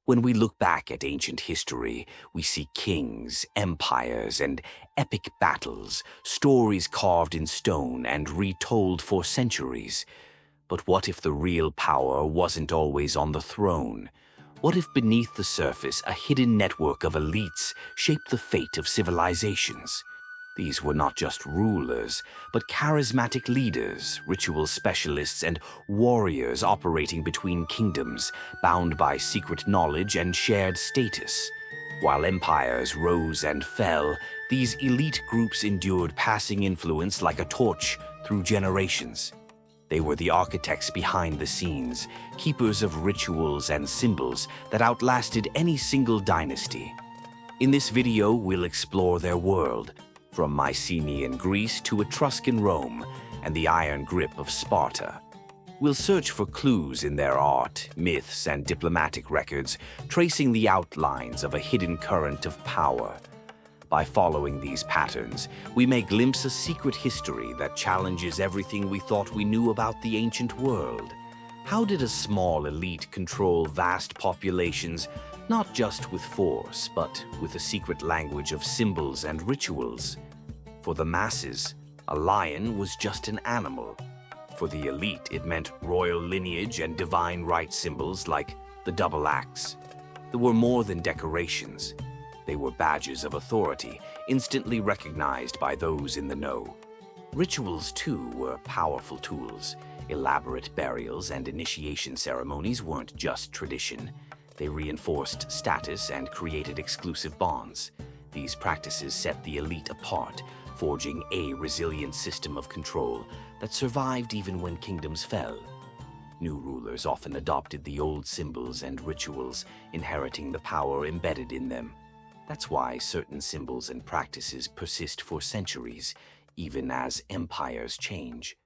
When we look back at ancient history, we see kings, empires, and epic battles, stories carved in stone and retold for centuries. But what if the real power wasn't always on the throne? What if beneath the surface a hidden network of elites shaped the fate of civilizations? These were not just rulers, but charismatic leaders, ritual specialists, and warriors operating between kingdoms, bound by secret knowledge and shared status. While empires rose and fell, these elite groups endured passing influence like a torch through generations. They were the architects behind the scenes, keepers of rituals and symbols that outlasted any single dynasty. In this video, we'll explore their world, from Mycenaean Greece to Etruscan Rome and the iron grip of Sparta. We'll search for clues in their art, myths, and diplomatic records, tracing the outlines of a hidden current of power. By following these patterns, we may glimpse a secret history that challenges everything we thought we knew about the ancient world. How did a small elite control vast populations, not just with force, but with a secret language of symbols and rituals? For the masses, a lion was just an animal. For the elite, it meant royal lineage and divine right symbols like the double axe. There were more than decorations. They were badges of authority, instantly recognized by those in the know. Rituals, too, were powerful tools. Elaborate burials and initiation ceremonies weren't just tradition. They reinforced status and created exclusive bonds. These practices set the elite apart, forging a resilient system of control that survived even when kingdoms fell. New rulers often adopted the old symbols and rituals, inheriting the power embedded in them. That's why certain symbols and practices persist for centuries, even as empires change.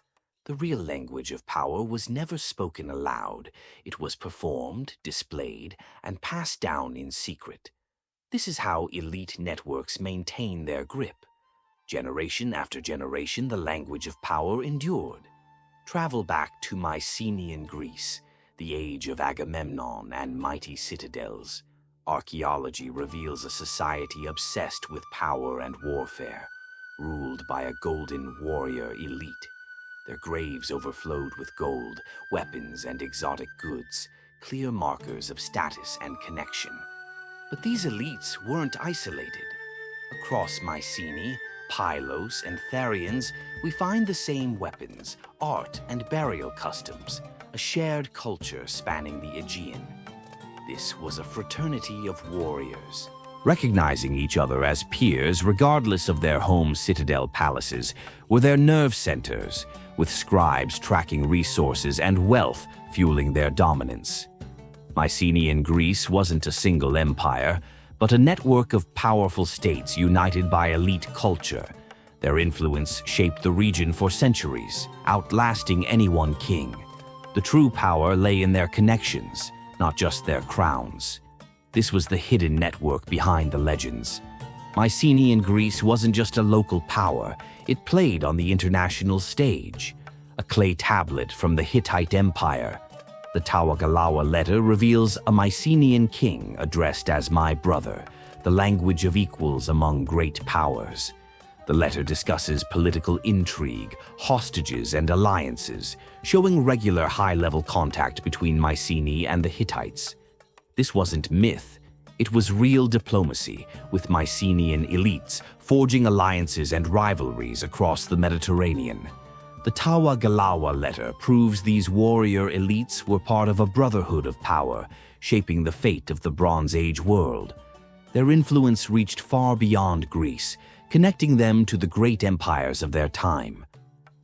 The real language of power was never spoken aloud. It was performed, displayed, and passed down in secret. This is how elite networks maintain their grip. Generation after generation, the language of power endured. Travel back to Mycenaean Greece, the age of Agamemnon and mighty citadels. Archaeology reveals a society obsessed with power and warfare, ruled by a golden warrior elite. Their graves overflowed with gold, weapons, and exotic goods, clear markers of status and connection. But these elites weren't isolated. Across Mycenae, Pylos, and Therians, we find the same weapons, art, and burial customs, a shared culture spanning the Aegean. This was a fraternity of warriors, recognizing each other as peers regardless of their home citadel palaces were their nerve centers, with scribes tracking resources and wealth fueling their dominance. Mycenaean Greece wasn't a single empire, but a network of powerful states united by elite culture. Their influence shaped the region for centuries, outlasting any one king. The true power lay in their connections, not just their crowns. This was the hidden network behind the legends. Mycenaean Greece wasn't just a local power, it played on the international stage. A clay tablet from the Hittite Empire, the Tawaggalawa letter, reveals a Mycenaean king addressed as "my brother," the language of equals among great powers. The letter discusses political intrigue, hostages, and alliances, showing regular high-level contact between Mycenae and the Hittites. This wasn't myth, it was real diplomacy, with Mycenaean elites forging alliances and rivalries across the Mediterranean. The Tawaggalawa letter proves these warrior elites were part of a brotherhood of power, shaping the fate of the Bronze Age world. Their influence reached far beyond Greece, connecting them to the great empires of their time.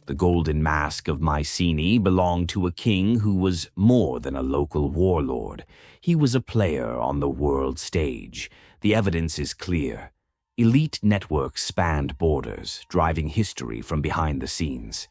The golden mask of Mycenae belonged to a king who was more than a local warlord. He was a player on the world stage. The evidence is clear. Elite networks spanned borders, driving history from behind the scenes.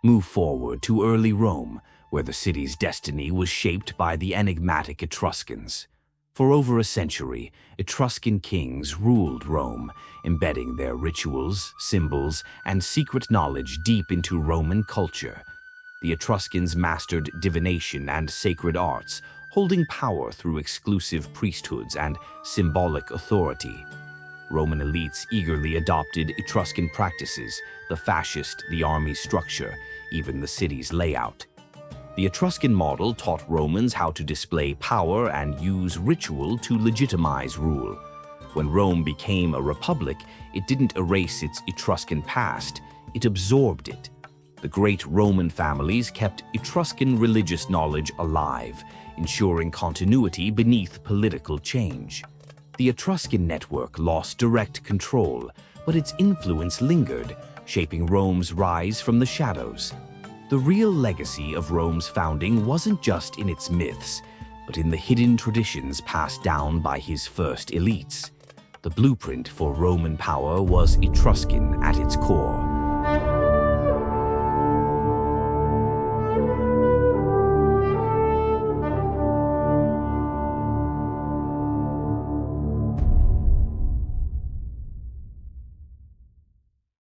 Move forward to early Rome, where the city's destiny was shaped by the enigmatic Etruscans. For over a century, Etruscan kings ruled Rome, embedding their rituals, symbols, and secret knowledge deep into Roman culture. The Etruscans mastered divination and sacred arts, holding power through exclusive priesthoods and symbolic authority. Roman elites eagerly adopted Etruscan practices, the fascist, the army structure, even the city's layout. The Etruscan model taught Romans how to display power and use ritual to legitimize rule. When Rome became a republic, it didn't erase its Etruscan past, it absorbed it. The great Roman families kept Etruscan religious knowledge alive, ensuring continuity beneath political change. The Etruscan network lost direct control, but its influence lingered, shaping Rome's rise from the shadows. The real legacy of Rome's founding wasn't just in its myths, but in the hidden traditions passed down by his first elites. The blueprint for Roman power was Etruscan at its core.